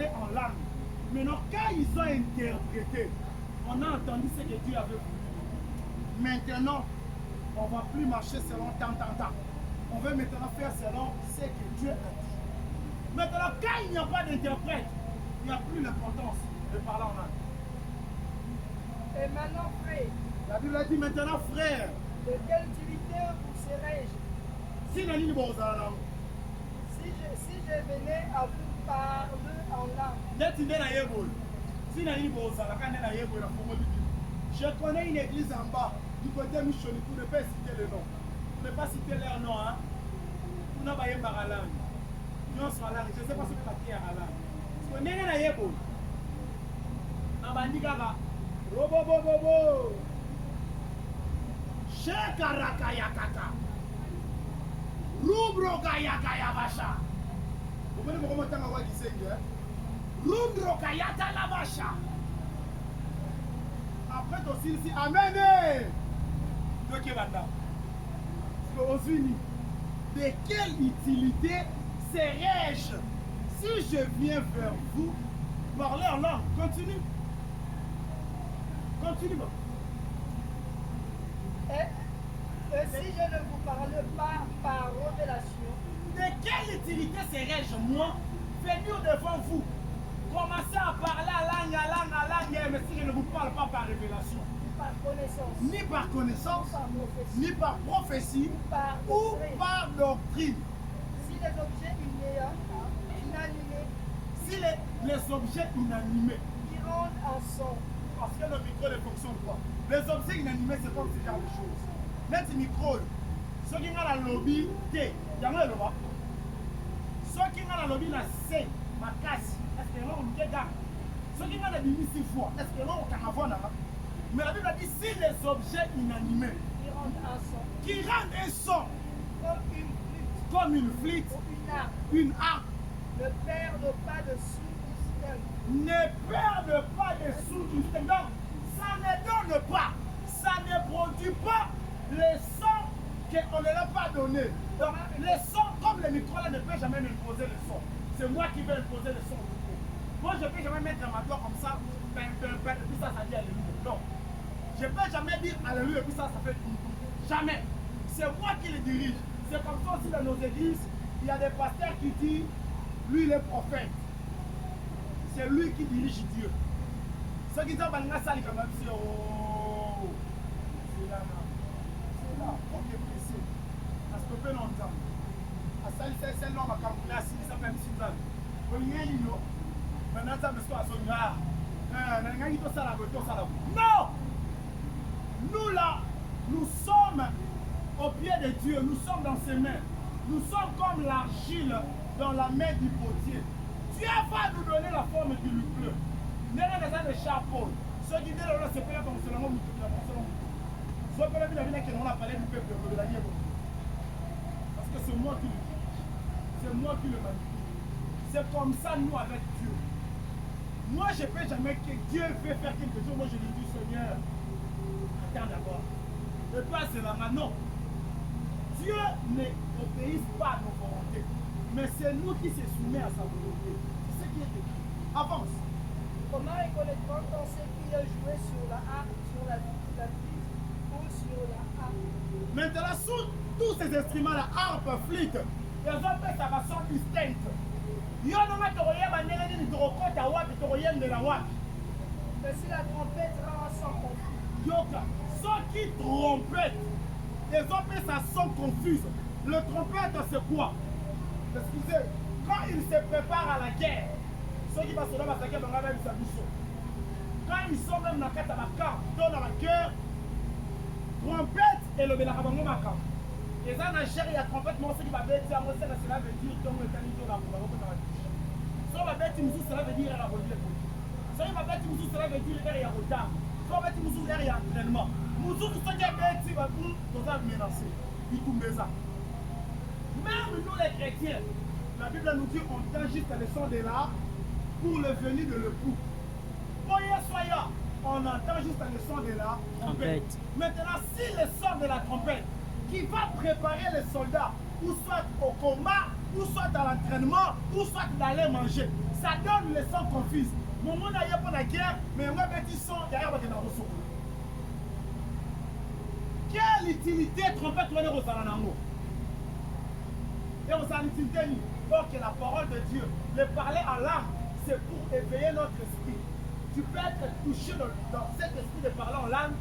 parlé en langue. Maintenant, quand ils ont interprété, on a entendu ce que Dieu avait voulu. Maintenant, on ne va plus marcher selon tant. On veut maintenant faire selon ce que Dieu a dit. Maintenant, quand il n'y a pas d'interprète, il n'y a plus l'importance de parler en langue. Et maintenant, frère, La Bible a dit maintenant, frère, de quelle utilité vous serais-je si je je venais à vous parler en langue? Je connais une église en bas, du côté Michoni, pour ne pas citer le nom. Pour ne pas citer leur nom, hein. Pour ne pas y avoir langue. Je ne sais pas si vous avez la langue. Parce que n'est-ce pas Abandikaka. Robobobobo. Shekarakayakaka. Rubrokayakayabasha. Vous voyez comment tu as dit ça? Rubrokayakayabasha. Après aussi, ici, Amen. Donc, de quelle utilité serais-je si je viens vers vous parler en langue? Continue. Continue. Et si je ne vous parle pas par révélation, de quelle utilité serais-je, moi, venir devant vous, commencer à parler à langue, mais si je ne vous parle pas par révélation, ni par connaissance, ni par prophétie, ou par doctrine. Si les objets inanimés, si les objets inanimés qui rendent un son, parce que le micro ne fonctionne pas. Les objets inanimés, c'est comme ce genre de choses. Net micro, ceux qui ont la lobby, il y a un lobby. Ceux qui ont la lobby, la C, ma casse, est-ce que l'on est gars? Ceux qui ont la bimi 6 fois, est-ce que l'on est avoir là? Mais la Bible a dit si les objets inanimés qui rendent un son, comme une flûte, une harpe, ne perdent pas de sous-système. Ne perdent pas de sous-système. Donc, ça ne donne pas, ça ne produit pas les sons qu'on ne leur a pas donné. Donc, les sons, comme le micro là, ne peut jamais m'imposer le son. C'est moi qui vais imposer le son au micro. Moi, je ne peux jamais mettre ma doigt comme ça, et puis ça dit alléluia. Non. Je ne peux jamais dire alléluia, et puis ça fait jamais. C'est moi qui le dirige. C'est comme ça aussi dans nos églises, il y a des pasteurs qui disent, lui il est prophète. C'est lui qui dirige Dieu. Ceux qui disent, ça, c'est quand même, c'est là. C'est là, ok, pressé. À stopper longtemps. À ça, c'est l'homme à calculer, ça fait 6 ans. Maintenant, ça me soit à son gars. Non! Nous là, nous sommes au pied de Dieu, nous sommes dans ses mains. Nous sommes comme l'argile dans la main du potier. Dieu va nous donner la forme qu'il lui pleut. Nous avons besoin de chapeau. Ceux qui disent que c'est pas comme seulement nous. Soit que la vie qu'on a parlé du peuple de la Nièvre. Parce que c'est moi qui le dis. C'est moi qui le manipule. C'est comme ça nous avec Dieu. Moi je ne peux jamais que Dieu veut faire quelque chose. Moi je lui dis Seigneur, attends d'abord. Ne pas c'est là maintenant. Dieu n'obéit pas à nos volontés. Mais c'est nous qui se soumet à sa volonté. C'est ce qui est écrit. Avance. Comment reconnaîtra-t-on ce qui est joué sur la harpe, sur la flûte ou sur la harpe? Maintenant, sous tous ces instruments, la harpe, flûte, ils ont fait sa façon distincte. Il y a un moment où il y a un mais si la trompette rend son confus, Yoka, ceux qui trompettent, ils ont fait sa son confuse. Le trompette, c'est quoi? Excusez, quand il se prépare à la guerre, ceux qui vont se donner à la guerre, quand ils sont même dans la carte à la carte, dans la cœur, trompette et le bélacabango macam. Et ça, dans il y a trompette, moi, ceux qui va bêter, cela veut dire que le mécanisme la cela va bêter, cela veut dire la religion. Cela va bêter, cela veut dire qu'il y a retard. Cela va bêter, qu'il y a entraînement. Nous sommes tous qui bêter, nous avons menacé. Il tombe ça. Même nous les chrétiens, la Bible nous dit on tend juste le son de là pour le venir de l'époux. Voyez, soyez, on entend juste le son de la trompette. Maintenant, si le son de la trompette qui va préparer les soldats, ou soit au combat, ou soit dans l'entraînement, ou soit d'aller manger. Ça donne les sons confuses. Mon monde n'a pas la guerre, mais moi, petit son, derrière, on va dans le son. Quelle utilité trompette on est au Salanango? Et on s'en utilité. Or que la parole de Dieu, le parler en langue, c'est pour éveiller notre esprit. Tu peux être touché dans cet esprit de parler en langue